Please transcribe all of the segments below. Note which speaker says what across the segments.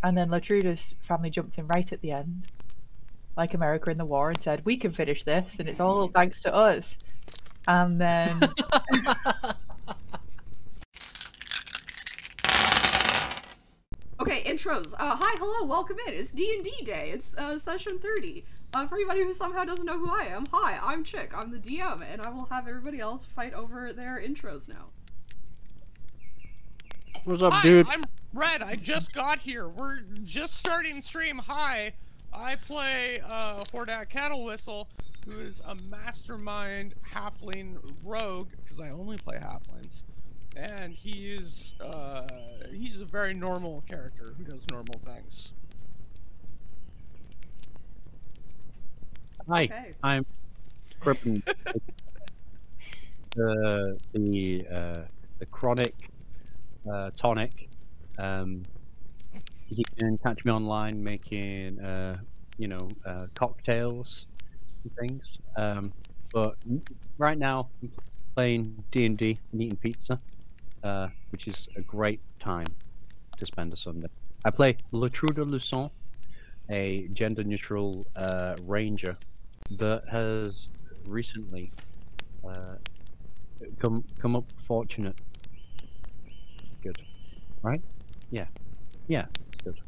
Speaker 1: And then Lotruda's family jumped in right at the end, like America in the war, and said, "We can finish this, and it's all thanks to us." And then...
Speaker 2: Okay, intros. Hi, hello, welcome in. It's D&D day. It's session 30. For anybody who somehow doesn't know who I am, hi, I'm Chick. I'm the DM, and I will have everybody else fight over their intros now.
Speaker 3: What's up,
Speaker 4: Hi,
Speaker 3: dude?
Speaker 4: I'm Red. I just got here. We're just starting stream. Hi, I play Hordak Cattle Whistle, who is a mastermind halfling rogue, because I only play halflings. And he's a very normal character who does normal things.
Speaker 3: Hi,
Speaker 2: Okay.
Speaker 3: I'm Crippen. the chronic tonic. You can catch me online making cocktails and things. But right now I'm playing D&D and eating pizza, which is a great time to spend a Sunday. I play Lotruda Luçon, a gender-neutral ranger that has recently come up fortunate. Good, right? Yeah, it's good.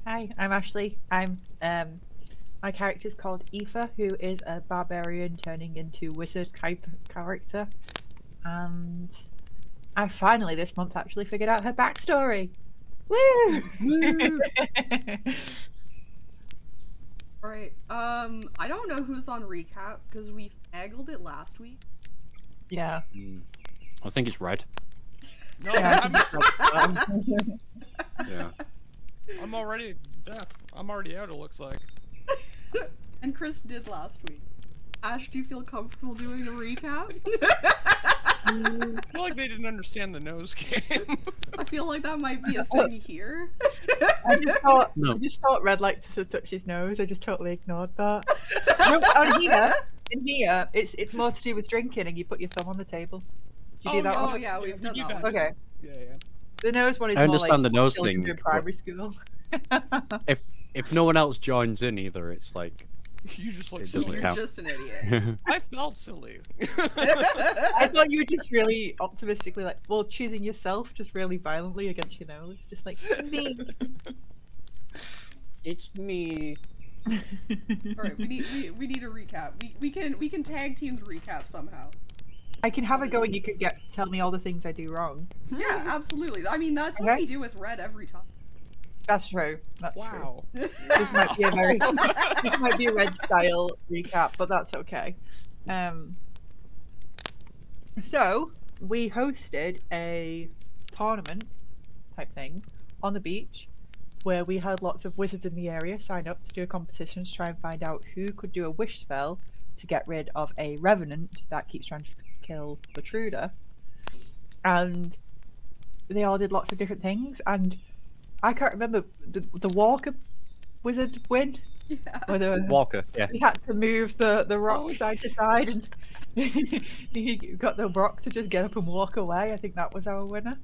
Speaker 1: Hi, I'm Ashley. My character's called Aoife, who is a barbarian turning into wizard type character. And I finally this month actually figured out her backstory. Woo!
Speaker 2: Alright, I don't know who's on recap, because we angled it last week.
Speaker 1: Yeah.
Speaker 3: I think it's Red.
Speaker 4: No,
Speaker 1: Yeah.
Speaker 3: Yeah.
Speaker 4: I'm already out. It looks like.
Speaker 2: And Chris did last week. Ash, do you feel comfortable doing a recap?
Speaker 4: I feel like they didn't understand the nose game.
Speaker 2: I feel like that might be a thing here.
Speaker 1: I just thought Red liked to touch his nose. I just totally ignored that. No, in here, it's more to do with drinking, and you put your thumb on the table. Did you do that one?
Speaker 2: Oh yeah, we've done that one.
Speaker 1: Okay.
Speaker 4: Yeah.
Speaker 1: The nose one is
Speaker 3: I
Speaker 1: more
Speaker 3: understand
Speaker 1: like
Speaker 3: the nose
Speaker 1: children
Speaker 3: thing,
Speaker 1: in primary school.
Speaker 3: If no one else joins in either, it's like
Speaker 4: You just look
Speaker 3: it
Speaker 4: silly.
Speaker 3: doesn't
Speaker 2: You're
Speaker 3: count.
Speaker 2: just an idiot.
Speaker 4: I felt silly.
Speaker 1: I thought you were just really optimistically choosing yourself just really violently against your nose. Just like, me.
Speaker 3: It's me.
Speaker 2: Alright, we need a recap. We can tag team the recap somehow.
Speaker 1: I can have a go and you can tell me all the things I do wrong.
Speaker 2: Yeah, absolutely. I mean, that's what we do with Red every time.
Speaker 1: That's true. That's
Speaker 4: Wow.
Speaker 1: true. This might be a this might be a Red style recap, but that's okay. So we hosted a tournament type thing on the beach where we had lots of wizards in the area sign up to do a competition to try and find out who could do a wish spell to get rid of a revenant that keeps trying to kill Lotruda. And they all did lots of different things, and I can't remember the Walker wizard win.
Speaker 2: Yeah.
Speaker 1: Whether
Speaker 3: Walker, yeah.
Speaker 1: he had to move the rock side to side, and he got the rock to just get up and walk away. I think that was our winner.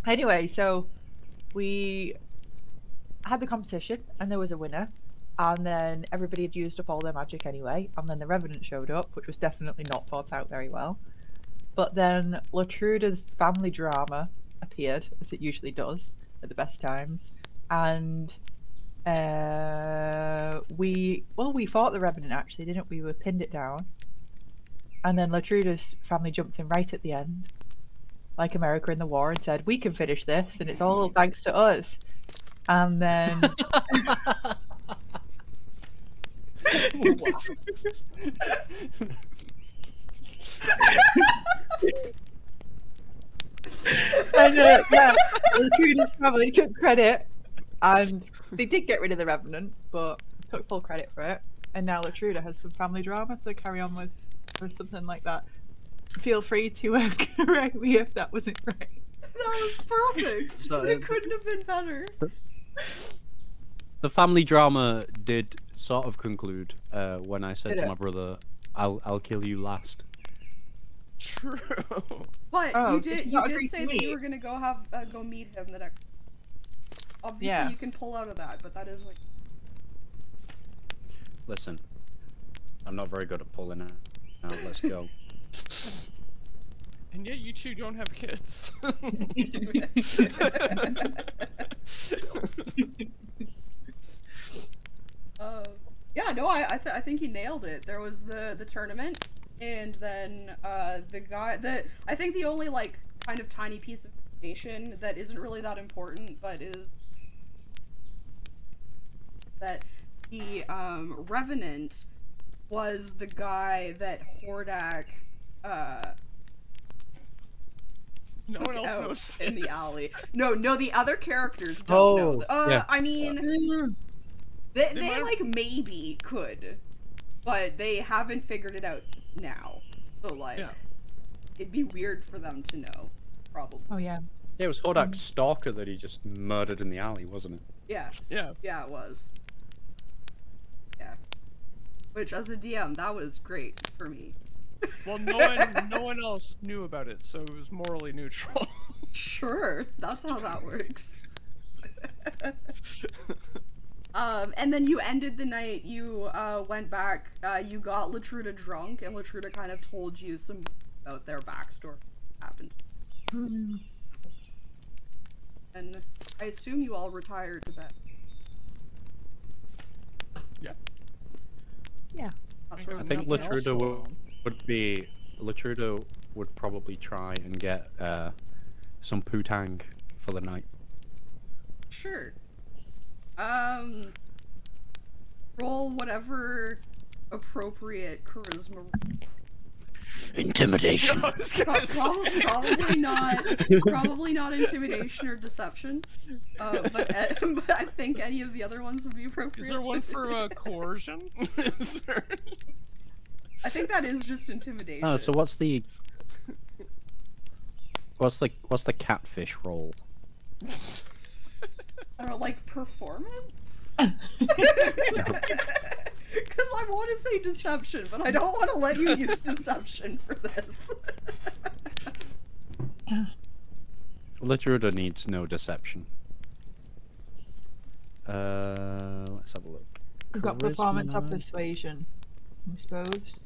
Speaker 1: Anyway, so we had the competition, and there was a winner, and then everybody had used up all their magic anyway, and then the Revenant showed up, which was definitely not thought out very well. But then Lotruda's family drama appeared, as it usually does at the best times, and we fought the Revenant actually, didn't we? We pinned it down, and then Lotruda's family jumped in right at the end, like America in the war, and said, "We can finish this, and it's all thanks to us." And then and yeah, Lotruda's family took credit, and they did get rid of the Revenant, but took full credit for it. And now Lotruda has some family drama to carry on with, or something like that. Feel free to correct me if that wasn't right.
Speaker 2: That was perfect.
Speaker 3: So,
Speaker 2: it couldn't have been better.
Speaker 3: The family drama did sort of conclude when I said
Speaker 1: Did
Speaker 3: to
Speaker 1: it?
Speaker 3: my brother, "I'll kill you last."
Speaker 4: True.
Speaker 2: But
Speaker 1: Oh,
Speaker 2: you
Speaker 1: did
Speaker 2: did
Speaker 1: you
Speaker 2: you
Speaker 1: not
Speaker 2: did
Speaker 1: agree
Speaker 2: say
Speaker 1: to
Speaker 2: that you
Speaker 1: meet?
Speaker 2: were gonna go meet him the next. Obviously,
Speaker 1: Yeah.
Speaker 2: you can pull out of that, but that is what.
Speaker 3: Listen, I'm not very good at pulling out. Now let's go.
Speaker 4: And yet you two don't have kids.
Speaker 2: Yeah, no, I think you nailed it. There was the tournament, and then the guy that I think the only like kind of tiny piece of information that isn't really that important, but is that the Revenant was the guy that Hordak
Speaker 4: No one
Speaker 2: took
Speaker 4: else
Speaker 2: out
Speaker 4: knows
Speaker 2: in the
Speaker 4: this.
Speaker 2: alley. No, the other characters don't know.
Speaker 3: yeah.
Speaker 2: I mean,
Speaker 1: Mm.
Speaker 2: they
Speaker 4: might have-
Speaker 2: like maybe could, but they haven't figured it out now. So like,
Speaker 4: Yeah.
Speaker 2: it'd be weird for them to know, probably.
Speaker 1: Oh yeah.
Speaker 3: It was Hordak's stalker that he just murdered in the alley, wasn't it?
Speaker 2: Yeah,
Speaker 4: Yeah.
Speaker 2: yeah, it was. Yeah. Which, as a DM, that was great for me.
Speaker 4: Well, no one else knew about it, so it was morally neutral.
Speaker 2: Sure, that's how that works. And then you ended the night, you went back, you got Lotruda drunk, and Lotruda kind of told you some about their backstory what happened.
Speaker 1: Mm.
Speaker 2: And I assume you all retired to bed.
Speaker 4: Yeah.
Speaker 1: Yeah.
Speaker 2: That's
Speaker 4: I
Speaker 2: really
Speaker 3: I think
Speaker 4: Nothing else
Speaker 3: Lotruda
Speaker 4: going on.
Speaker 3: Lotruda would probably try and get some putang for the night.
Speaker 2: Sure. Roll whatever appropriate charisma.
Speaker 3: Intimidation.
Speaker 4: I was gonna say.
Speaker 2: Probably not intimidation or deception. But I think any of the other ones would be appropriate.
Speaker 4: Is there one for coercion? Is there...
Speaker 2: I think that is just intimidation.
Speaker 3: Oh, so what's the catfish roll?
Speaker 2: I don't know, like performance? Because I want to say deception, but I don't want to let you use deception for this.
Speaker 3: Lotruda needs no deception. Let's have a look.
Speaker 1: We've got performance or
Speaker 3: Charisma.
Speaker 1: persuasion, I suppose.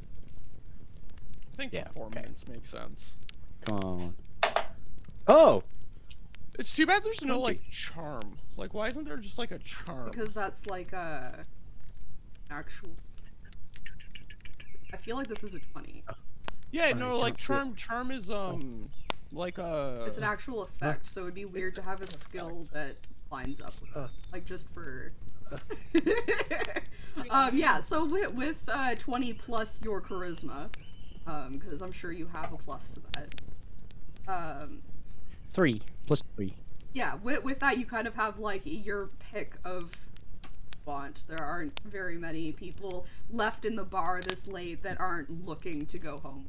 Speaker 4: I think
Speaker 3: Yeah, okay.
Speaker 4: performance makes sense.
Speaker 3: Come on. Oh!
Speaker 4: It's too bad there's no like charm. Like, why isn't there just like a charm?
Speaker 2: Because that's like a actual. I feel like this is a 20.
Speaker 4: Yeah,
Speaker 3: I
Speaker 4: no, like
Speaker 3: can't see
Speaker 4: charm is like a.
Speaker 2: It's an actual effect, so it'd be weird to have a skill that lines up with it. Like just for. Yeah. So with 20 plus your charisma, because I'm sure you have a plus to that.
Speaker 3: 3 plus 3.
Speaker 2: Yeah, with that you kind of have like your pick of want. There aren't very many people left in the bar this late that aren't looking to go home.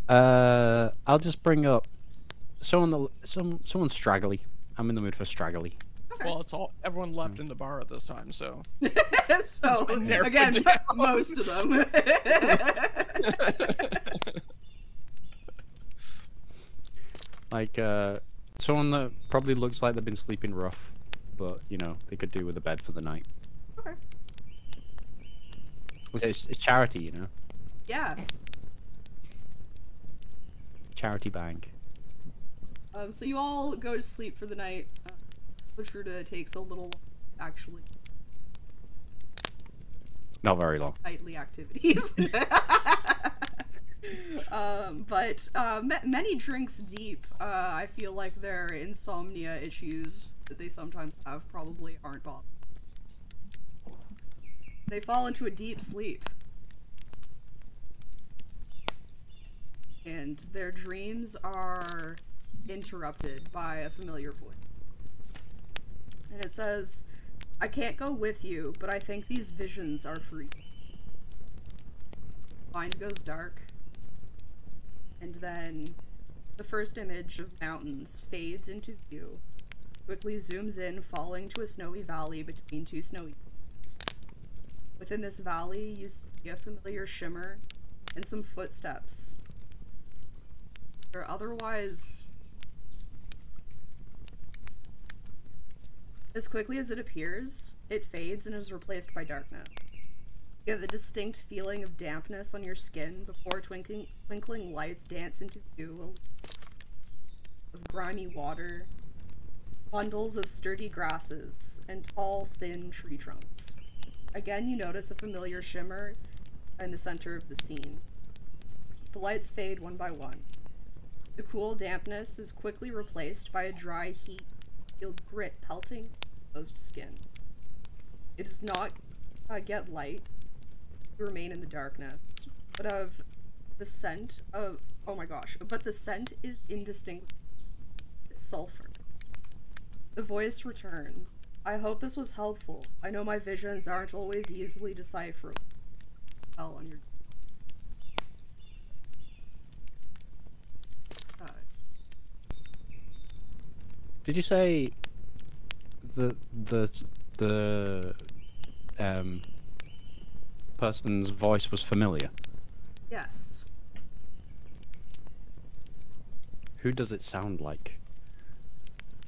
Speaker 3: I'll just bring up someone straggly. I'm in the mood for straggly.
Speaker 2: Okay.
Speaker 4: Well, it's all everyone left in the bar at this time, so.
Speaker 2: So
Speaker 4: been narrowed
Speaker 2: again,
Speaker 4: down.
Speaker 2: most of them.
Speaker 3: Like someone that probably looks like they've been sleeping rough, but you know they could do with a bed for the night.
Speaker 2: Okay.
Speaker 3: It's charity, you know.
Speaker 2: Yeah.
Speaker 3: Charity bank.
Speaker 2: So you all go to sleep for the night. Lotruda takes a little, actually,
Speaker 3: Not very long.
Speaker 2: nightly activities. But many drinks deep, I feel like their insomnia issues that they sometimes have probably aren't bothered. They fall into a deep sleep. And their dreams are interrupted by a familiar voice. And it says, "I can't go with you, but I think these visions are for you." Mind goes dark. And then the first image of mountains fades into view, quickly zooms in, falling to a snowy valley between two snowy peaks. Within this valley, you see a familiar shimmer and some footsteps. Or otherwise, as quickly as it appears, it fades and is replaced by darkness. You have the distinct feeling of dampness on your skin before twinkling lights dance into view of grimy water, bundles of sturdy grasses, and tall, thin tree trunks. Again, you notice a familiar shimmer in the center of the scene. The lights fade one by one. The cool dampness is quickly replaced by a dry heat, feel grit pelting exposed skin. It does not get light. You remain in the darkness, but of the scent of but the scent is indistinguishable. It's sulfur. The voice returns. I hope this was helpful. I know my visions aren't always easily decipherable. Hell on your
Speaker 3: Did you say the person's voice was familiar?
Speaker 2: Yes.
Speaker 3: Who does it sound like?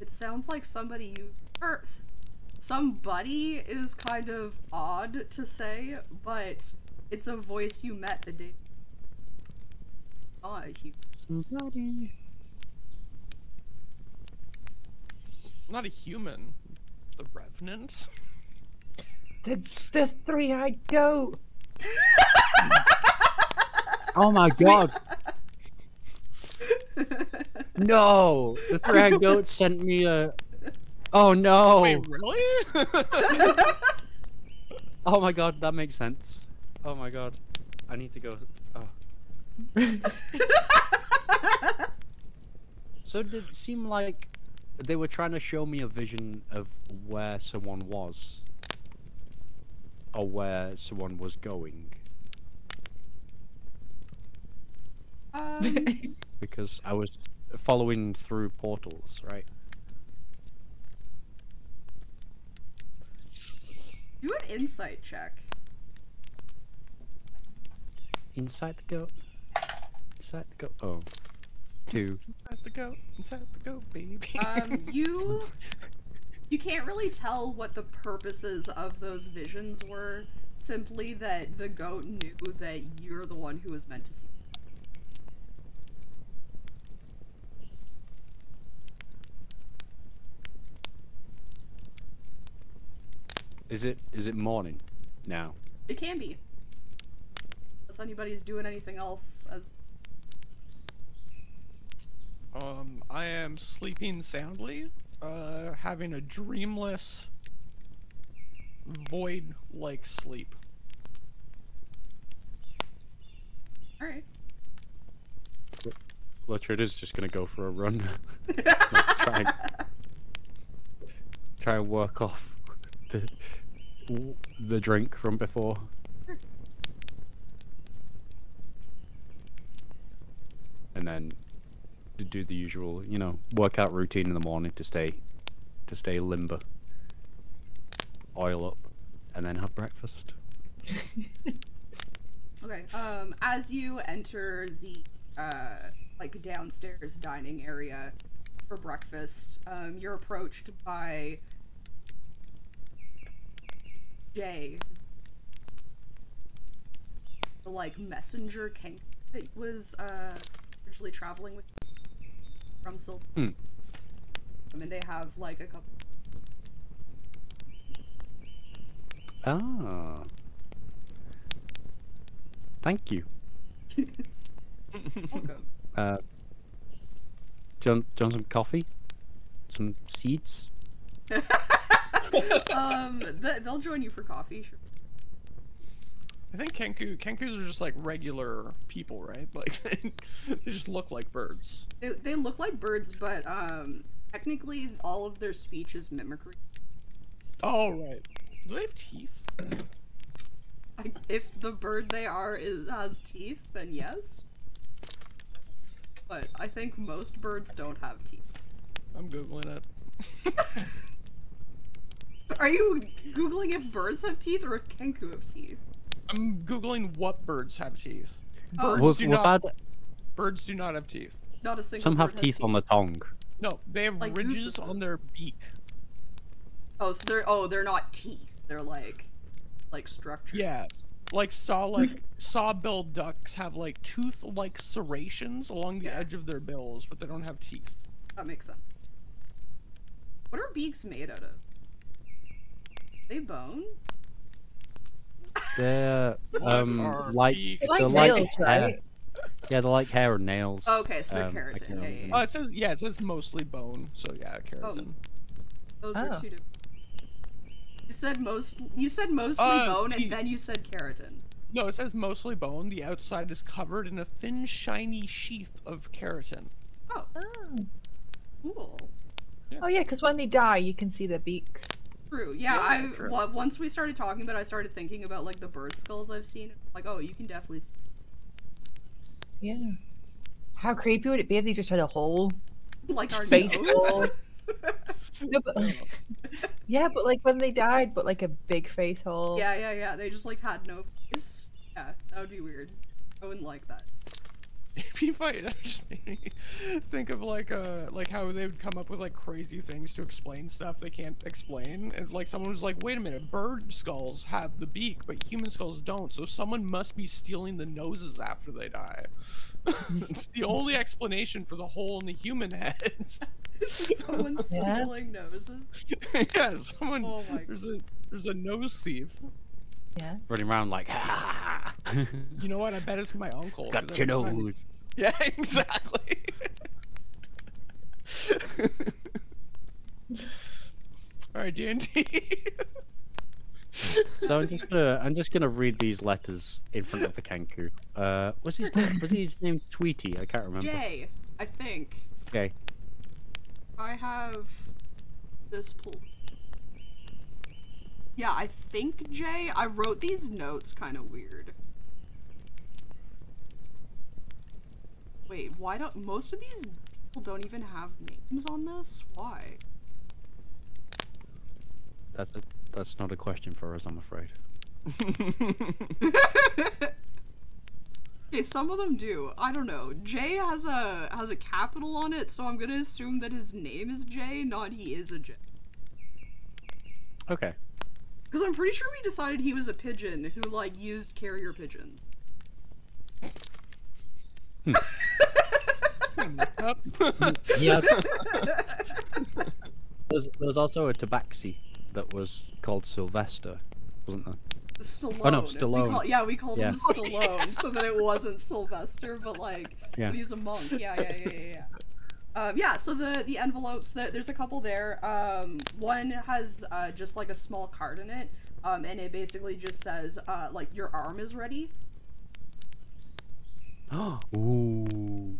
Speaker 2: It sounds like somebody somebody is kind of odd to say, but it's a voice you met the day.
Speaker 3: Somebody.
Speaker 4: Not a human. The Revenant?
Speaker 1: The three-eyed goat.
Speaker 3: Oh my god! No! The three-eyed goat sent me a... Oh no!
Speaker 4: Wait, really?
Speaker 3: Oh my god, that makes sense. Oh my god. I need to go... Oh. So did it seem like they were trying to show me a vision of where someone was? Or where someone was going? Because I was following through portals, right?
Speaker 2: Do an insight check.
Speaker 3: Inside the goat? Inside the goat? Oh. 2.
Speaker 4: Inside the goat, baby.
Speaker 2: You can't really tell what the purposes of those visions were, simply that the goat knew that you're the one who was meant to see.
Speaker 3: Is it morning now?
Speaker 2: It can be. Unless anybody's doing anything else as
Speaker 4: I am sleeping soundly, having a dreamless, void-like sleep.
Speaker 2: Alright.
Speaker 3: Lotruda's just gonna go for a run. Try and work off the drink from before. And then to do the usual, you know, workout routine in the morning to stay limber. Oil up, and then have breakfast.
Speaker 2: Okay, as you enter the, like, downstairs dining area for breakfast, you're approached by Jay, the, like, messenger king that was, originally traveling with from Silver. I mean, they have, like, a couple...
Speaker 3: Ah. Thank you.
Speaker 2: Welcome.
Speaker 3: Do you want some coffee? Some seeds?
Speaker 2: They'll join you for coffee, sure.
Speaker 4: I think Kenkus are just like regular people, right? Like they just look like birds.
Speaker 2: They look like birds, but technically all of their speech is mimicry.
Speaker 4: Oh right. Do they have teeth?
Speaker 2: If the bird they are has teeth, then yes. But I think most birds don't have teeth.
Speaker 4: I'm googling it.
Speaker 2: Are you googling if birds have teeth or if Kenku have teeth?
Speaker 4: I'm googling what birds have teeth.
Speaker 2: Oh,
Speaker 4: Birds
Speaker 3: We've had
Speaker 4: Birds do not have teeth.
Speaker 2: not a single
Speaker 3: some have
Speaker 2: bird has
Speaker 3: teeth on the tongue.
Speaker 4: No, they have
Speaker 2: Like
Speaker 4: ridges
Speaker 2: gooses
Speaker 4: on
Speaker 2: do.
Speaker 4: their beak.
Speaker 2: Oh, so they're not teeth. They're like structures.
Speaker 4: Yeah, like saw-billed ducks have like tooth-like serrations along the
Speaker 2: Yeah.
Speaker 4: edge of their bills, but they don't have teeth.
Speaker 2: That makes sense. What are beaks made out of? They bone?
Speaker 3: They're
Speaker 4: Are
Speaker 3: like
Speaker 4: beaks-
Speaker 1: They're
Speaker 3: they're
Speaker 1: like
Speaker 3: like
Speaker 1: nails,
Speaker 3: hair.
Speaker 1: right?
Speaker 3: Yeah, they're like hair and nails.
Speaker 2: Oh, okay, so they're
Speaker 3: I
Speaker 2: keratin.
Speaker 3: can't
Speaker 2: Yeah,
Speaker 3: remember.
Speaker 2: yeah,
Speaker 4: it says mostly bone, so yeah, keratin.
Speaker 2: Those
Speaker 1: Oh.
Speaker 2: are two different. You said mostly bone, and then you said keratin.
Speaker 4: No, it says mostly bone. The outside is covered in a thin, shiny sheath of keratin.
Speaker 2: Oh,
Speaker 1: Oh,
Speaker 2: cool.
Speaker 1: oh yeah, because when they die, you can see their beak.
Speaker 2: True. Yeah,
Speaker 4: Yeah, true.
Speaker 2: once we started talking about it, I started thinking about like the bird skulls I've seen. Like, oh, you can definitely see.
Speaker 1: Yeah. How creepy would it be if they just had a hole?
Speaker 2: Like our
Speaker 1: Face
Speaker 2: nose.
Speaker 1: hole. No, but, yeah, but like when they died, but like a big face hole.
Speaker 2: Yeah. They just like had no face. Yeah, that would be weird. I wouldn't like that.
Speaker 4: It'd be funny. That just made me think of like how they would come up with like crazy things to explain stuff they can't explain. And like someone was like, wait a minute, bird skulls have the beak, but human skulls don't. So someone must be stealing the noses after they die. It's the only explanation for the hole in the human head.
Speaker 2: Someone
Speaker 1: Yeah.
Speaker 2: stealing noses.
Speaker 4: Yeah, someone.
Speaker 2: Oh my
Speaker 4: There's a nose thief.
Speaker 1: Yeah.
Speaker 3: Running around like, ha ha ha.
Speaker 4: You know what? I bet it's my uncle. 'cause
Speaker 3: Got your
Speaker 4: every time-
Speaker 3: nose.
Speaker 4: Yeah, exactly. All right, D&D.
Speaker 3: So I'm just gonna read these letters in front of the Kenku. What's his name? Was his name Tweety? I can't remember.
Speaker 2: Jay, I think.
Speaker 3: Okay.
Speaker 2: I have this pulled. Yeah, I think Jay. I wrote these notes kind of weird. Wait, why don't most of these people don't even have names on this? Why?
Speaker 3: That's not a question for us, I'm afraid.
Speaker 2: Okay, some of them do. I don't know. Jay has a capital on it, so I'm gonna assume that his name is Jay, not he is a Jay.
Speaker 3: Okay.
Speaker 2: Because I'm pretty sure we decided he was a pigeon who like used carrier pigeons.
Speaker 4: Up.
Speaker 3: Yeah. There's also a tabaxi that was called Sylvester, wasn't there?
Speaker 2: Stallone.
Speaker 3: Oh, no, Stallone.
Speaker 2: We called him
Speaker 3: Yeah.
Speaker 2: Stallone so that it wasn't Sylvester, but like
Speaker 3: Yeah.
Speaker 2: he's a monk. Yeah. Yeah, so the envelopes, there's a couple there. One has just like a small card in it, and it basically just says like your arm is ready.
Speaker 3: Ooh.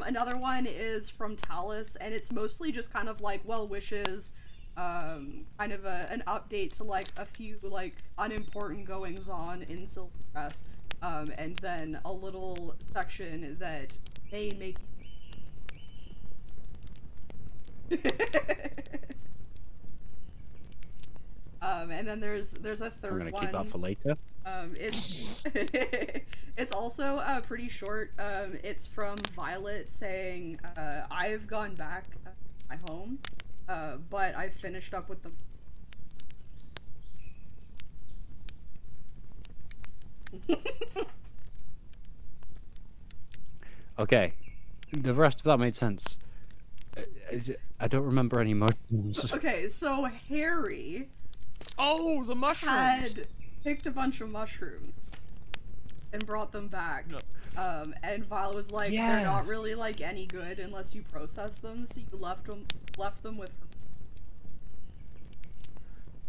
Speaker 2: Another one is from Talus, and it's mostly just kind of like well wishes, kind of an update to like a few like unimportant goings on in Silvercrest, and then a little section that may make. And then there's a third
Speaker 3: I'm gonna
Speaker 2: one.
Speaker 3: keep that for later.
Speaker 2: It's it's also pretty short. It's from Violet saying, "I've gone back to my home, but I finished up with them."
Speaker 3: Okay. The rest of that made sense. I don't remember any emotions.
Speaker 2: Okay, so Harry
Speaker 4: Oh, the mushrooms.
Speaker 2: had picked a bunch of mushrooms and brought them back.
Speaker 4: No.
Speaker 2: And Violet was like,
Speaker 3: Yeah.
Speaker 2: "They're not really like any good unless you process them." So you left them with her.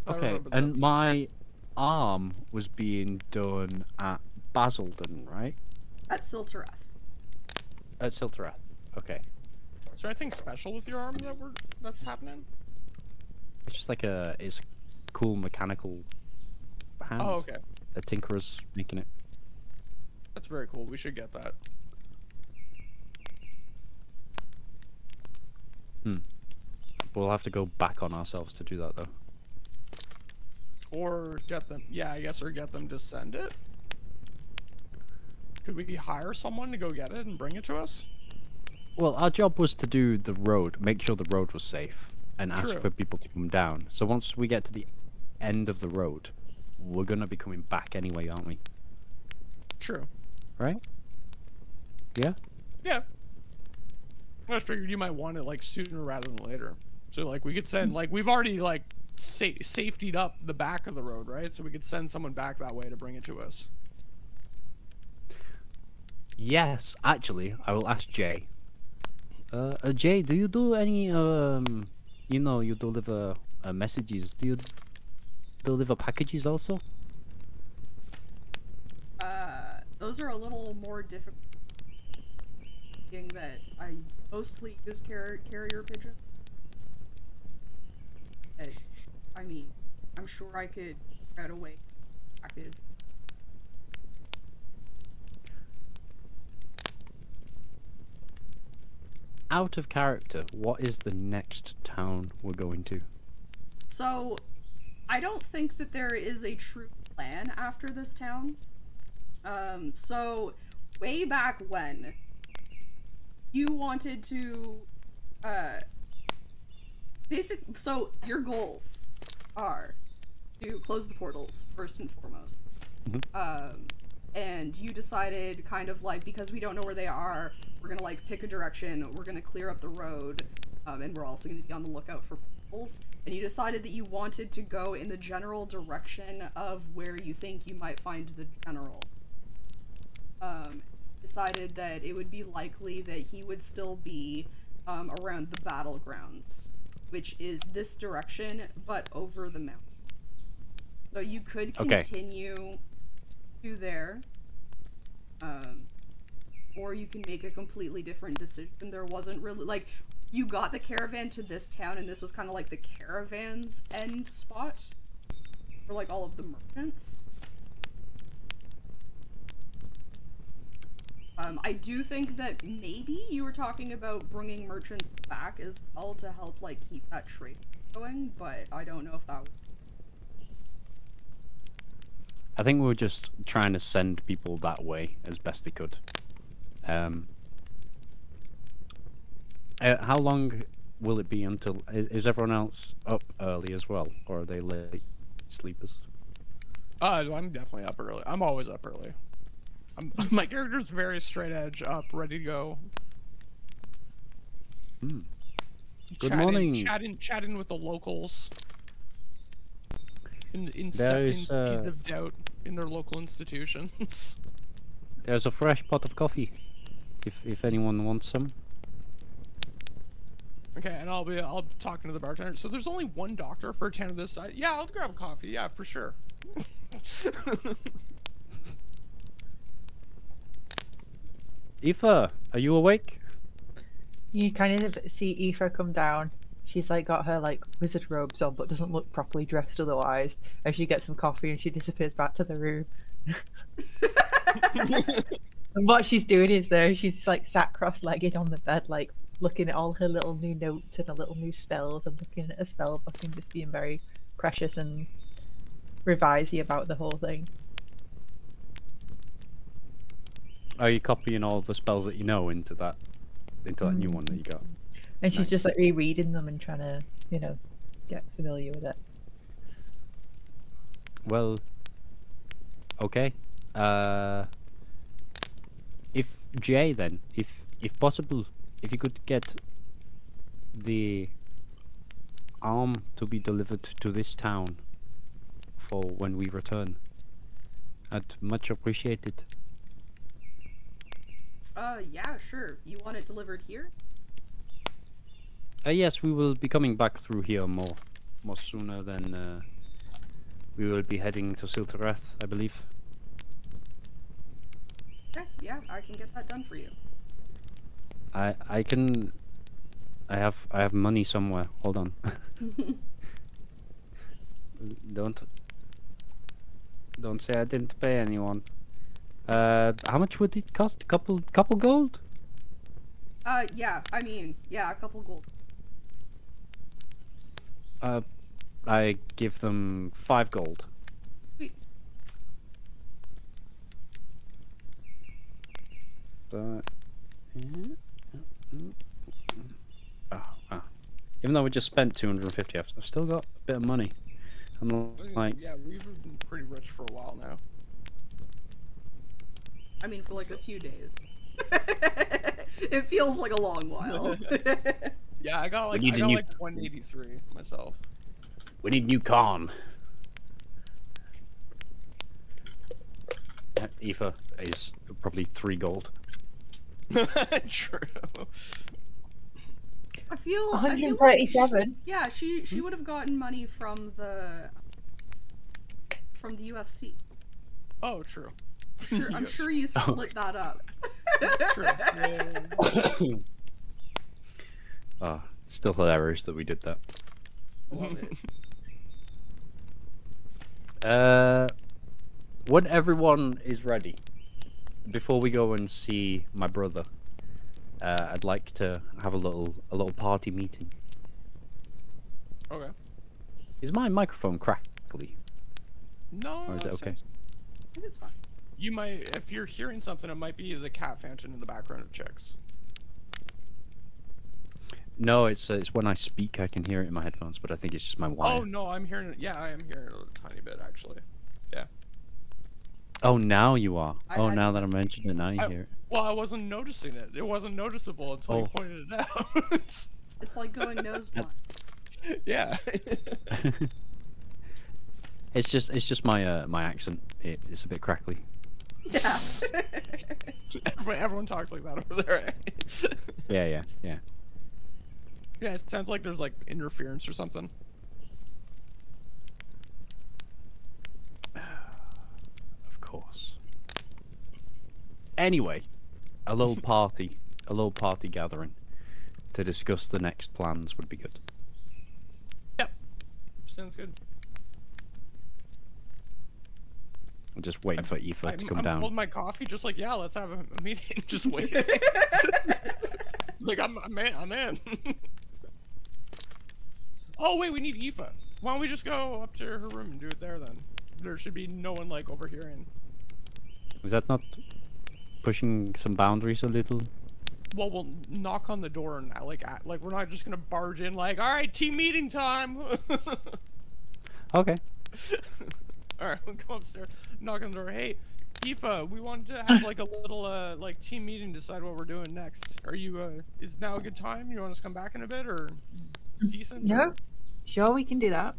Speaker 4: I
Speaker 3: Okay,
Speaker 4: remember
Speaker 3: and
Speaker 4: this.
Speaker 3: my arm was being done at Basildon, right?
Speaker 2: At Siltereth.
Speaker 3: At Siltereth. Okay.
Speaker 4: Is there anything special with your arm that's happening?
Speaker 3: It's just like it's a cool mechanical hand.
Speaker 4: Oh, okay.
Speaker 3: A tinkerer's making it.
Speaker 4: That's very cool. We should get that.
Speaker 3: We'll have to go back on ourselves to do that though.
Speaker 4: Or get them, yeah, I guess, or get them to send it. Could we hire someone to go get it and bring it to us?
Speaker 3: Well, our job was to do the road, make sure the road was safe, and ask
Speaker 4: True.
Speaker 3: for people to come down. So once we get to the end of the road, we're gonna be coming back anyway, aren't we?
Speaker 4: True.
Speaker 3: Right? Yeah?
Speaker 4: Yeah. I just figured you might want it, like, sooner rather than later. So, like, we could send, like, we've already, like, safetied up the back of the road, right? So we could send someone back that way to bring it to us.
Speaker 3: Yes, actually, I will ask Jay. Jay, do you do any, you know, you deliver messages. Do you deliver packages also?
Speaker 2: Those are a little more difficult. Being that I mostly use carrier pigeon. I mean, I'm sure I could get away package.
Speaker 3: Out of character, what is the next town we're going to?
Speaker 2: So, I don't think that there is a true plan after this town. So, way back when, you wanted to, so your goals are to close the portals, first and foremost. And you decided kind of like, because we don't know where they are, we're gonna like pick a direction, we're gonna clear up the road, and we're also gonna be on the lookout for portals. And you decided that you wanted to go in the general direction of where you think you might find the general. Decided that it would be likely that he would still be around the battlegrounds, which is this direction, but over the mountain. So you could continue to there, or you can make a completely different decision. There wasn't really, like, you got the caravan to this town, and this was kind of like the caravan's end spot for, like, all of the merchants. I do think that maybe you were talking about bringing merchants back as well to help, like, keep that trade going, but I don't know if that was...
Speaker 3: I think we were just trying to send people that way as best they could. How long will it be until... Is everyone else up early as well, or are they late sleepers?
Speaker 4: I'm definitely up early. I'm always up early. My character's very straight edge, up, ready to go.
Speaker 3: Good morning.
Speaker 4: Chatting with the locals. In
Speaker 3: There's,
Speaker 4: seeds of doubt in their local institutions.
Speaker 3: There's a fresh pot of coffee, if anyone wants some.
Speaker 4: Okay, and I'll be talking to the bartender. So there's only one doctor for a town of this size. Yeah, I'll grab a coffee. Yeah, for sure.
Speaker 3: Aoife, are you awake?
Speaker 1: You kind of see Aoife come down. She's like got her like wizard robes on, but doesn't look properly dressed otherwise. And she gets some coffee and she disappears back to the room. And what she's doing is though, she's like sat cross-legged on the bed, like looking at all her little new notes and her little new spells, and looking at a spell book and just being very precious and revisey about the whole thing.
Speaker 3: Are you copying all the spells that you know into that new one that you got?
Speaker 1: And she's
Speaker 3: Nice.
Speaker 1: just like rereading them and trying to, you know, get familiar with it.
Speaker 3: Well, okay. If Jay then, if possible, if you could get the arm to be delivered to this town for when we return, I'd much appreciate it.
Speaker 2: Yeah, sure. You want it delivered here?
Speaker 3: Yes, we will be coming back through here more sooner than we will be heading to Siltereth, I believe.
Speaker 2: Okay, yeah, I can get that done for you.
Speaker 3: I have money somewhere. Hold on. Don't say I didn't pay anyone. How much would it cost? Couple gold?
Speaker 2: Yeah, I mean, yeah, a couple gold.
Speaker 3: I give them 5 gold.
Speaker 2: Sweet.
Speaker 3: But, oh. Even though we just spent 250, I've still got a bit of money. I'm like,
Speaker 4: yeah, we've been pretty rich for a while now.
Speaker 2: I mean, for like a few days. It feels like a long while.
Speaker 4: Yeah, I got like 183 myself.
Speaker 3: we need new corn. Aoife is probably 3 gold.
Speaker 4: True.
Speaker 2: I feel like,
Speaker 1: 137.
Speaker 2: yeah, she would have gotten money from the UFC.
Speaker 4: Oh, true.
Speaker 2: I'm sure you split that up.
Speaker 4: True. Yeah.
Speaker 3: Oh, still hilarious that we did that.
Speaker 2: Love it.
Speaker 3: When everyone is ready, before we go and see my brother, I'd like to have a little party meeting.
Speaker 4: Okay.
Speaker 3: Is my microphone crackly?
Speaker 4: No.
Speaker 3: Or is it okay?
Speaker 2: I think it's fine.
Speaker 4: You might, if you're hearing something, it might be the cat fountain in the background of Chicks.
Speaker 3: No, it's when I speak I can hear it in my headphones, but I think it's just my wire.
Speaker 4: Oh no, I'm hearing it. Yeah, I am hearing it a tiny bit actually. Yeah.
Speaker 3: Oh, now you are.
Speaker 2: I
Speaker 3: Now
Speaker 2: had-
Speaker 3: that I mentioned it, now you
Speaker 4: I-
Speaker 3: hear it.
Speaker 4: Well, I wasn't noticing it. It wasn't noticeable until you
Speaker 3: Oh.
Speaker 4: pointed it out.
Speaker 2: It's like going nose blind.
Speaker 4: Yeah.
Speaker 3: It's just my my accent. It's a bit crackly.
Speaker 2: Yeah.
Speaker 4: Everyone talks like that over there.
Speaker 3: Yeah.
Speaker 4: Yeah, it sounds like there's like interference or something.
Speaker 3: Of course. Anyway, a little party gathering to discuss the next plans would be good.
Speaker 4: Yep. Sounds good.
Speaker 3: I'm just waiting for Aoife to come
Speaker 4: I'm
Speaker 3: down.
Speaker 4: holding my coffee, just like, yeah, let's have a meeting. Just waiting. Like, I'm in. Oh, wait, we need Aoife. Why don't we just go up to her room and do it there, then? There should be no one, like, overhearing.
Speaker 3: Is that not pushing some boundaries a little?
Speaker 4: Well, we'll knock on the door and, like, we're not just gonna barge in, like, alright, team meeting time!
Speaker 3: Okay.
Speaker 4: Alright, we'll go upstairs, knock on the door. Hey, Aoife, we wanted to have, like, a little, like, team meeting, decide what we're doing next. Are you, is now a good time? You want us to come back in a bit, or decent?
Speaker 1: No?
Speaker 4: Or...
Speaker 1: Sure, we can do that.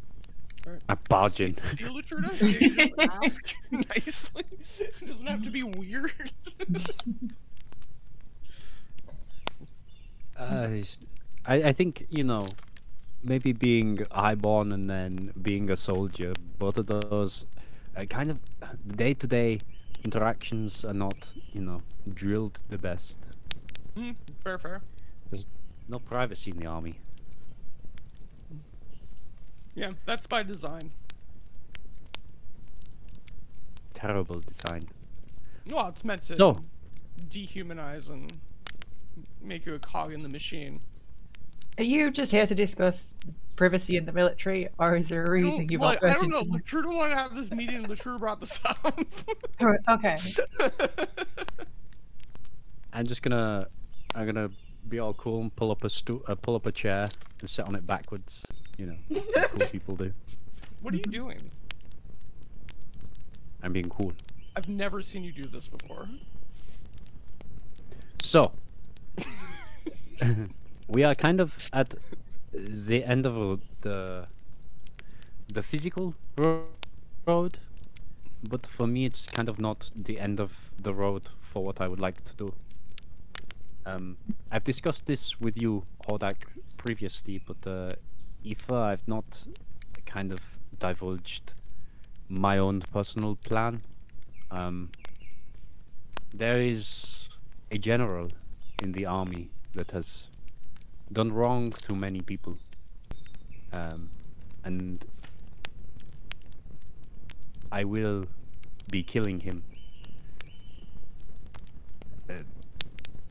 Speaker 3: I barge in.
Speaker 4: Do you, Lotruda? You just ask nicely. It doesn't have to be weird.
Speaker 3: I think, you know, maybe being highborn and then being a soldier, both of those kind of day-to-day interactions are not, you know, drilled the best.
Speaker 4: Fair.
Speaker 3: There's no privacy in the army.
Speaker 4: Yeah, that's by design.
Speaker 3: Terrible design.
Speaker 4: Well, it's meant to
Speaker 3: So,
Speaker 4: dehumanize and make you a cog in the machine.
Speaker 1: Are you just here to discuss privacy in the military, or is there a reason you've
Speaker 4: Well,
Speaker 1: all
Speaker 4: I don't know. Lotruda wanted to have this meeting, and Lotruda brought this up.
Speaker 1: Okay.
Speaker 3: I'm gonna be all cool and pull up a chair and sit on it backwards. You know, like cool people do.
Speaker 4: What are you doing?
Speaker 3: I'm being cool.
Speaker 4: I've never seen you do this before.
Speaker 3: So, we are kind of at the end of the physical road, but for me it's kind of not the end of the road for what I would like to do. I've discussed this with you, Hordak, previously, but if I've not kind of divulged my own personal plan. There is a general in the army that has done wrong to many people, and I will be killing him.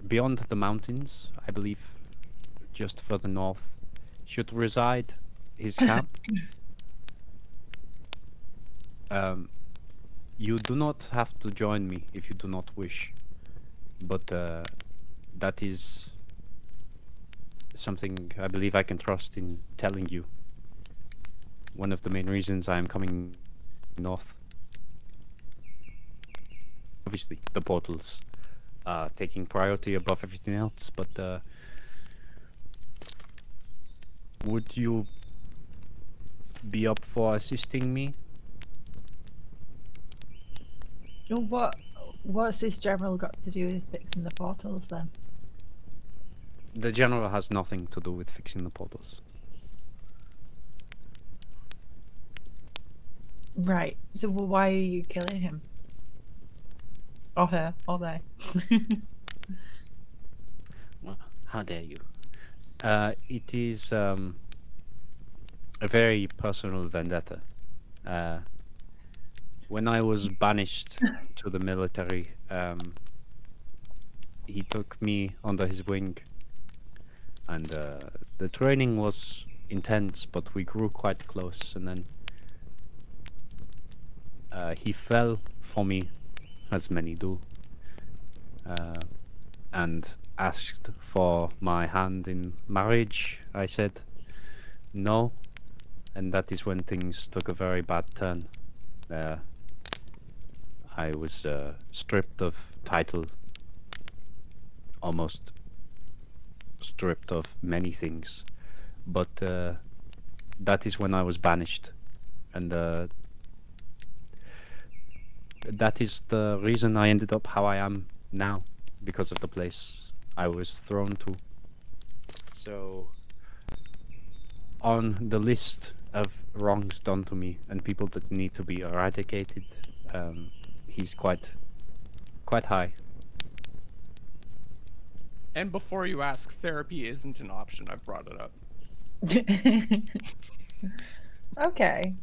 Speaker 3: Beyond the mountains, I believe, just further north, should reside his camp. You do not have to join me if you do not wish, but that is something I believe I can trust in telling you. One of the main reasons I am coming north. Obviously, the portals are taking priority above everything else, but would you be up for assisting me?
Speaker 1: What's this general got to do with fixing the portals then?
Speaker 3: The general has nothing to do with fixing the portals.
Speaker 1: Right. So why are you killing him? Or her? Or they?
Speaker 3: Well, how dare you? It is a very personal vendetta. When I was banished to the military, he took me under his wing, and the training was intense, but we grew quite close, and then he fell for me, as many do, and asked for my hand in marriage. I said no, and that is when things took a very bad turn. I was stripped of title, almost stripped of many things, but that is when I was banished, and that is the reason I ended up how I am now, because of the place I was thrown to. So, on the list of wrongs done to me and people that need to be eradicated, he's quite high.
Speaker 4: And before you ask, therapy isn't an option. I've brought it up.
Speaker 1: Okay.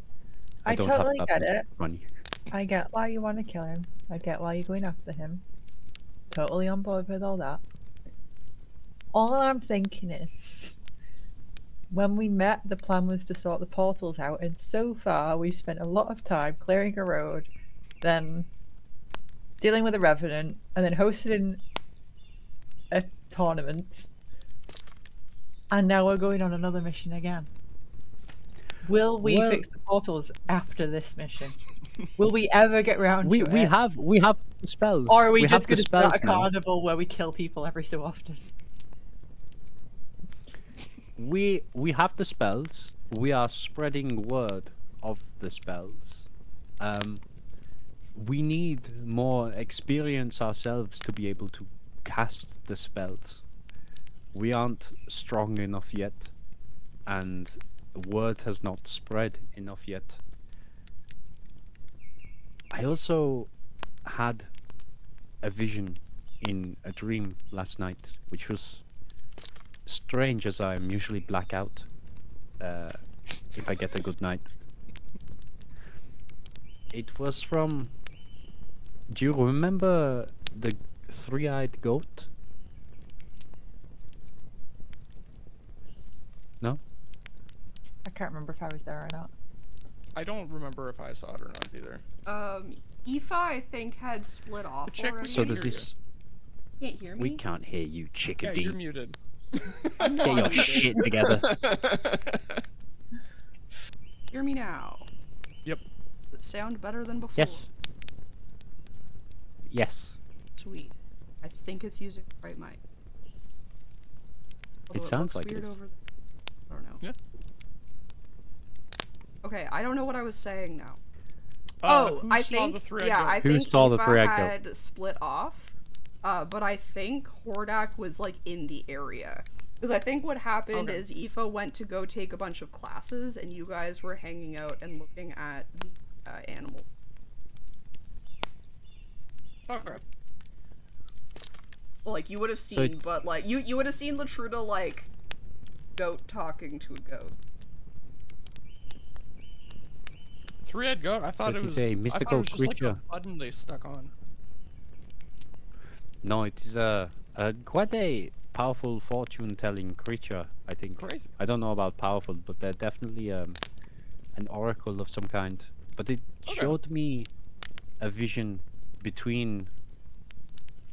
Speaker 1: I
Speaker 3: don't
Speaker 1: totally
Speaker 3: have
Speaker 1: get
Speaker 3: that
Speaker 1: it.
Speaker 3: money.
Speaker 1: I get why you want to kill him. I get why you're going after him. Totally on board with all that. All I'm thinking is, when we met, the plan was to sort the portals out, and so far we've spent a lot of time clearing a road, then dealing with a revenant, and then hosting a tournament, and now we're going on another mission again. Will we fix the portals after this mission? Will we ever get round to it?
Speaker 3: We have the spells.
Speaker 1: Or are we
Speaker 3: have
Speaker 1: just
Speaker 3: the
Speaker 1: going to start a
Speaker 3: spells now.
Speaker 1: carnival where we kill people every so often?
Speaker 3: We have the spells. We are spreading word of the spells. We need more experience ourselves to be able to cast the spells. We aren't strong enough yet, and word has not spread enough yet. I also had a vision in a dream last night, which was strange, as I am usually blackout if I get a good night. It was from... Do you remember the three-eyed goat? No?
Speaker 1: I can't remember if I was there or not.
Speaker 4: I don't remember if I saw it or not either.
Speaker 2: Aoife, I think, had split off
Speaker 4: check
Speaker 2: already.
Speaker 3: So does this...
Speaker 2: Can't hear me?
Speaker 3: We can't hear you,
Speaker 4: Yeah,
Speaker 3: chickadee.
Speaker 4: you're muted.
Speaker 2: I'm
Speaker 3: Get
Speaker 2: not
Speaker 3: your
Speaker 2: muted.
Speaker 3: shit together.
Speaker 2: Hear me now.
Speaker 4: Yep.
Speaker 2: Does it sound better than before?
Speaker 3: Yes. Yes.
Speaker 2: Sweet. I think it's using the right mic.
Speaker 3: It
Speaker 2: Although
Speaker 3: sounds
Speaker 2: looks
Speaker 3: like it
Speaker 2: weird
Speaker 3: is.
Speaker 2: over I don't know.
Speaker 4: Yeah.
Speaker 2: Okay, I don't know what I was saying now.
Speaker 4: Who
Speaker 2: I
Speaker 4: saw
Speaker 2: think
Speaker 4: the three-eyed
Speaker 2: yeah,
Speaker 4: goat?
Speaker 2: I
Speaker 3: Who
Speaker 2: think
Speaker 3: saw the
Speaker 2: Aoife
Speaker 3: three-eyed goat?
Speaker 2: had split off. But I think Hordak was like in the area. Because I think what happened
Speaker 4: Okay.
Speaker 2: is Aoife went to go take a bunch of classes, and you guys were hanging out and looking at the animals.
Speaker 4: Okay.
Speaker 2: Well, like, you would have
Speaker 3: So
Speaker 2: seen,
Speaker 3: it's-
Speaker 2: but like, you would have seen Lotruda, like, goat talking to a goat.
Speaker 4: Three-eyed goat? I thought
Speaker 3: it
Speaker 4: it
Speaker 3: is
Speaker 4: was
Speaker 3: a mystical
Speaker 4: I thought it was just
Speaker 3: creature.
Speaker 4: like a button they stuck on.
Speaker 3: No, it is quite a powerful fortune-telling creature, I think.
Speaker 4: Crazy.
Speaker 3: I don't know about powerful, but they're definitely an oracle of some kind. but it showed me a vision between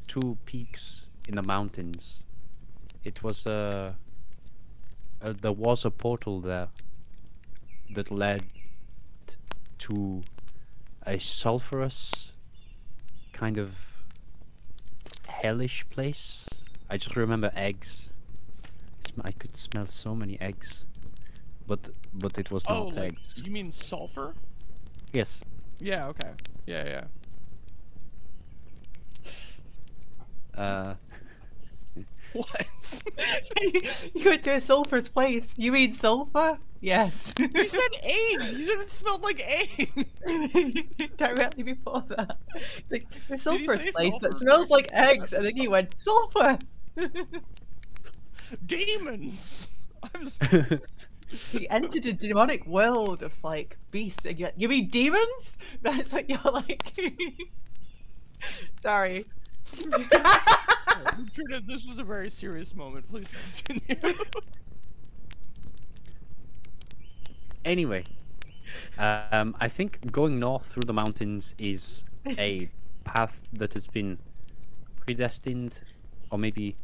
Speaker 3: two peaks in the mountains. It was there was a portal there that led to a sulfurous kind of hellish place. I just remember eggs. I could smell so many eggs, but it was not
Speaker 4: like,
Speaker 3: eggs.
Speaker 4: You mean sulfur?
Speaker 3: Yes.
Speaker 4: Yeah. Okay. Yeah. What?
Speaker 1: You went to a sulfurous place. You mean sulfur? Yes.
Speaker 4: You said eggs. You said it smelled like eggs.
Speaker 1: Directly before that. It's like a
Speaker 4: say
Speaker 1: sulfurous place that
Speaker 4: sulfur?
Speaker 1: smells like eggs, and then you went sulfur.
Speaker 4: Demons.
Speaker 1: You entered a demonic world of like beasts, and you mean demons? That's what you're like. Sorry.
Speaker 4: Lotruda, this is a very serious moment. Please continue.
Speaker 3: Anyway, I think going north through the mountains is a path that has been predestined, or maybe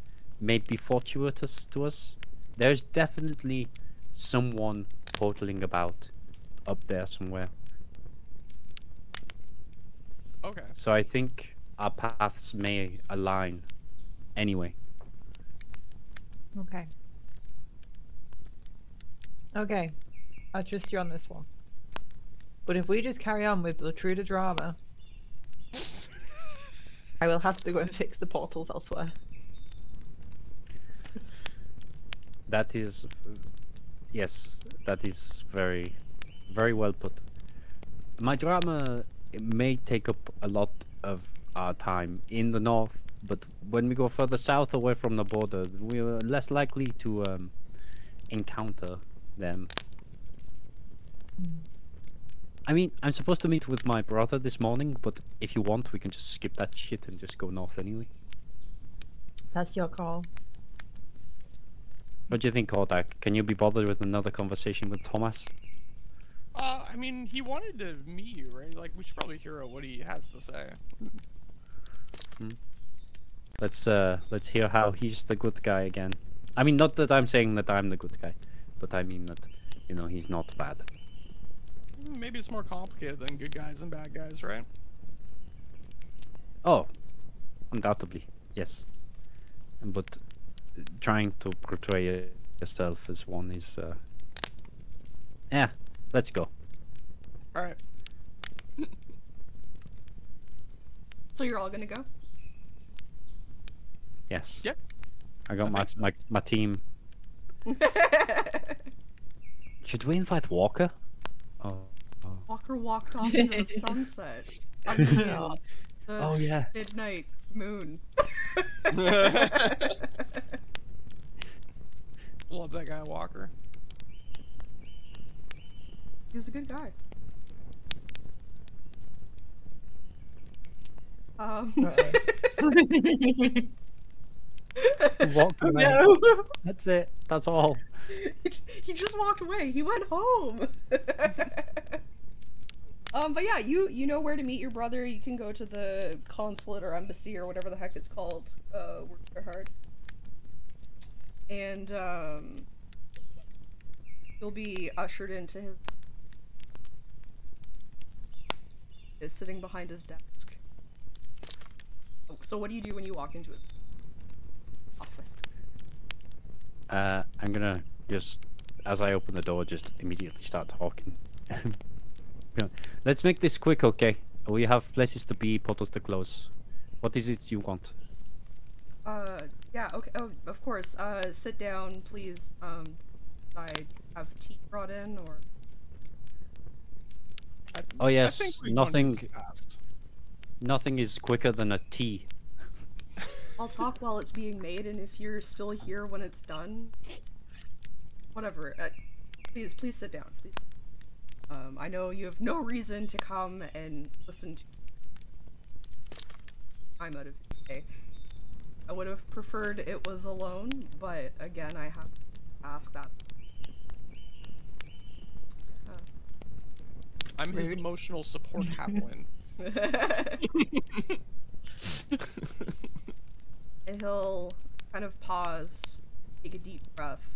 Speaker 3: fortuitous to us. There's definitely someone portaling about up there somewhere.
Speaker 4: Okay.
Speaker 3: So I think our paths may align anyway.
Speaker 1: Okay. Okay. I trust you on this one. But if we just carry on with Lotruda drama, I will have to go and fix the portals elsewhere.
Speaker 3: That is, yes, that is very, very well put. My drama may take up a lot of our time in the north, but when we go further south away from the border, we are less likely to encounter them. I mean, I'm supposed to meet with my brother this morning, but if you want, we can just skip that shit and just go north anyway.
Speaker 1: That's your call.
Speaker 3: What do you think, Kodak? Can you be bothered with another conversation with Tomhas?
Speaker 4: I mean, he wanted to meet you, right? Like, we should probably hear what he has to say.
Speaker 3: Let's hear how he's the good guy again. I mean, not that I'm saying that I'm the good guy, but I mean that, you know, he's not bad.
Speaker 4: Maybe it's more complicated than good guys and bad guys, right?
Speaker 3: Oh, undoubtedly, yes. But trying to portray yourself as one is, yeah, let's go.
Speaker 4: Alright.
Speaker 2: So you're all gonna go?
Speaker 3: Yes.
Speaker 4: Yep.
Speaker 3: I got my team. Should we invite Walker? Oh.
Speaker 2: Walker walked off into the sunset. Underneath the
Speaker 3: yeah.
Speaker 2: midnight moon.
Speaker 4: Love that guy, Walker.
Speaker 2: He was a good guy.
Speaker 3: Walker, man.
Speaker 1: No.
Speaker 3: That's it. That's all.
Speaker 2: He just walked away. He went home. But yeah, you know where to meet your brother. You can go to the consulate or embassy or whatever the heck it's called. Work hard. And you'll be ushered into his is sitting behind his desk. Oh, so what do you do when you walk into his office?
Speaker 3: I'm gonna just, as I open the door, just immediately start talking. Let's make this quick, okay? We have places to be, portals to close. What is it you want?
Speaker 2: Yeah, okay, oh, of course. Sit down, please. I have tea brought in, or...
Speaker 3: Oh yes,
Speaker 4: I think we
Speaker 3: nothing
Speaker 4: can fast.
Speaker 3: Nothing is quicker than a tea.
Speaker 2: I'll talk while it's being made, and if you're still here when it's done... Whatever, please sit down, please. I know you have no reason to come and listen to... I'm out of day. I would have preferred it was alone, but again, I have to ask that.
Speaker 4: I'm his
Speaker 1: Rude.
Speaker 4: emotional support halfling.
Speaker 2: And he'll kind of pause, take a deep breath.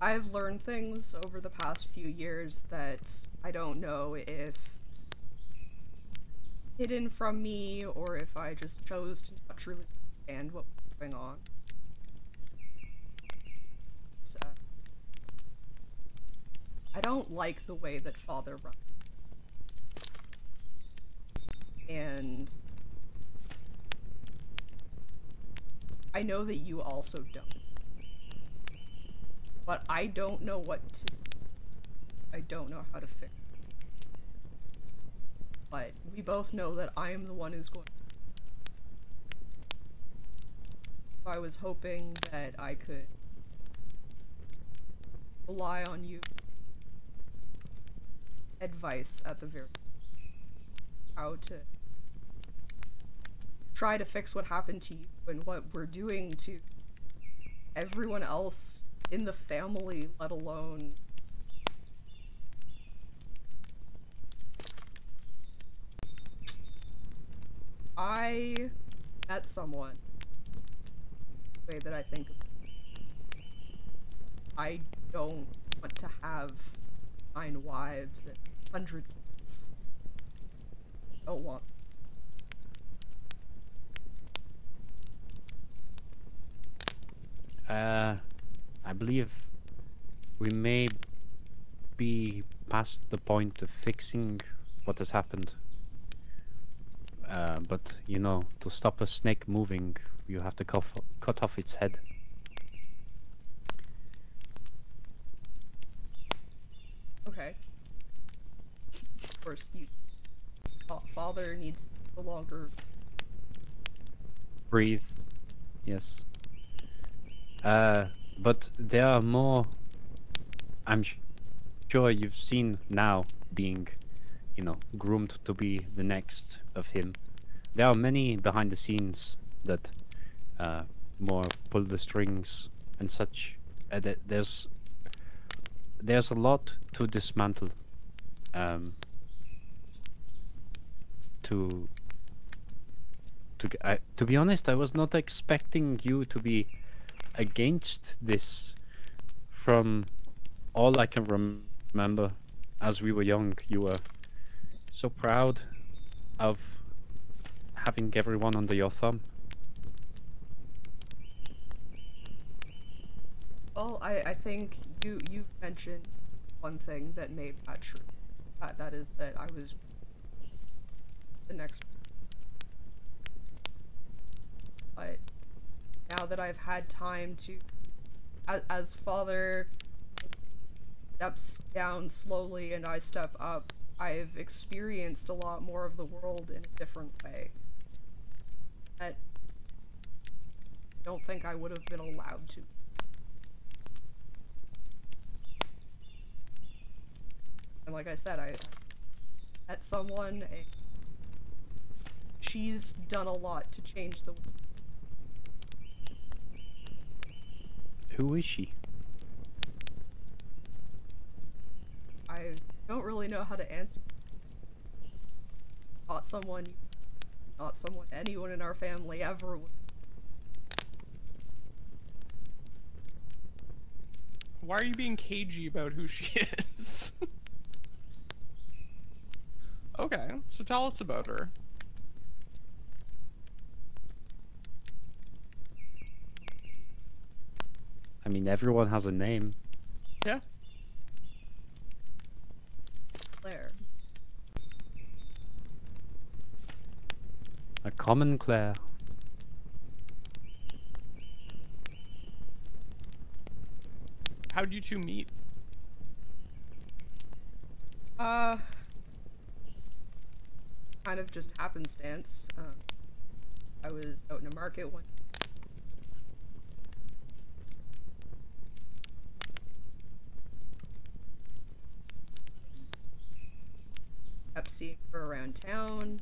Speaker 2: I've learned things over the past few years that I don't know if hidden from me or if I just chose to not truly understand what was going on. So, I don't like the way that Father runs. And I know that you also don't. But I don't know what to do. I don't know how to fix it. But we both know that I am the one who's going. So I was hoping that I could rely on you. Advice at the very how to try to fix what happened to you and what we're doing to everyone else in the family, let alone I met someone the way that I think of it. I don't want to have 9 wives and 100 kids. Don't want.
Speaker 3: I believe we may be past the point of fixing what has happened. But, you know, to stop a snake moving, you have to cut off its head.
Speaker 2: Okay. Of course, you. Father needs no longer.
Speaker 3: Breathe. Yes. But there are more. I'm sure you've seen now being, you know, groomed to be the next of him. There are many behind the scenes that more pull the strings and such. There's a lot to dismantle. To be honest, I was not expecting you to be against this. From all I can remember, as we were young, you were so proud of having everyone under your thumb.
Speaker 2: Well, I think you mentioned one thing that made that true. That is that I was the next. But now that I've had time to, as Father steps down slowly and I step up, I've experienced a lot more of the world in a different way. That I don't think I would have been allowed to. And like I said, I met someone, and she's done a lot to change the world.
Speaker 3: Who is she?
Speaker 2: I don't really know how to answer. Not someone anyone in our family ever would.
Speaker 4: Why are you being cagey about who she is? Okay, so tell us about her.
Speaker 3: I mean, everyone has a name.
Speaker 4: Yeah.
Speaker 2: Claire.
Speaker 3: A common Claire.
Speaker 4: How'd you two meet?
Speaker 2: Kind of just happenstance. I was out in a market one. Kept seeing her around town.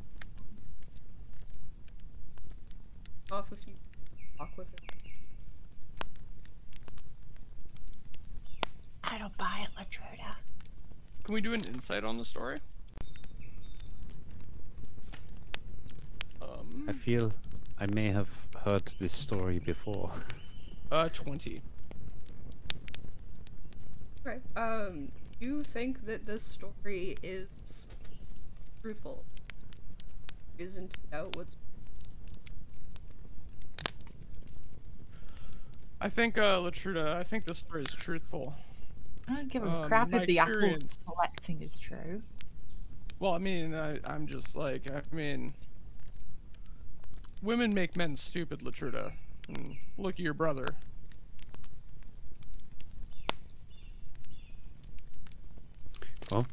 Speaker 2: Off a few. Talk with her.
Speaker 1: I don't buy it, Lotruda.
Speaker 4: Can we do an insight on the story?
Speaker 3: I feel I may have heard this story before.
Speaker 4: 20.
Speaker 2: Okay. Do you think that this story is truthful? Isn't out what's...
Speaker 4: I think, Lotruda, I think this story is truthful.
Speaker 1: I don't give a crap
Speaker 4: my
Speaker 1: if the apple
Speaker 4: experience-
Speaker 1: collecting is true.
Speaker 4: Well, I mean, I'm just like, I mean... Women make men stupid, Lotruda. Look at your brother.
Speaker 3: Well,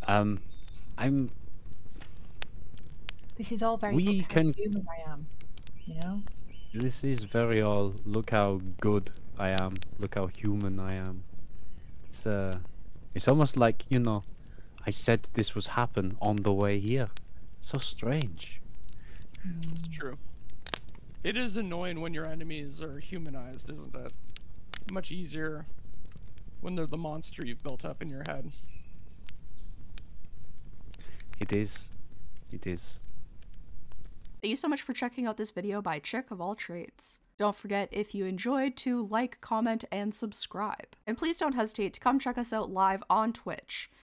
Speaker 3: I'm.
Speaker 1: This is all very
Speaker 3: We
Speaker 1: much how
Speaker 3: can-
Speaker 1: human I am, you know?
Speaker 3: This is very all. Look how good I am. Look how human I am. It's almost like, you know, I said this was happen on the way here. So strange.
Speaker 4: It's true. It is annoying when your enemies are humanized, isn't it? Much easier when they're the monster you've built up in your head.
Speaker 3: It is. It is.
Speaker 5: Thank you so much for checking out this video by Chick of All Trades. Don't forget, if you enjoyed, to like, comment, and subscribe. And please don't hesitate to come check us out live on Twitch.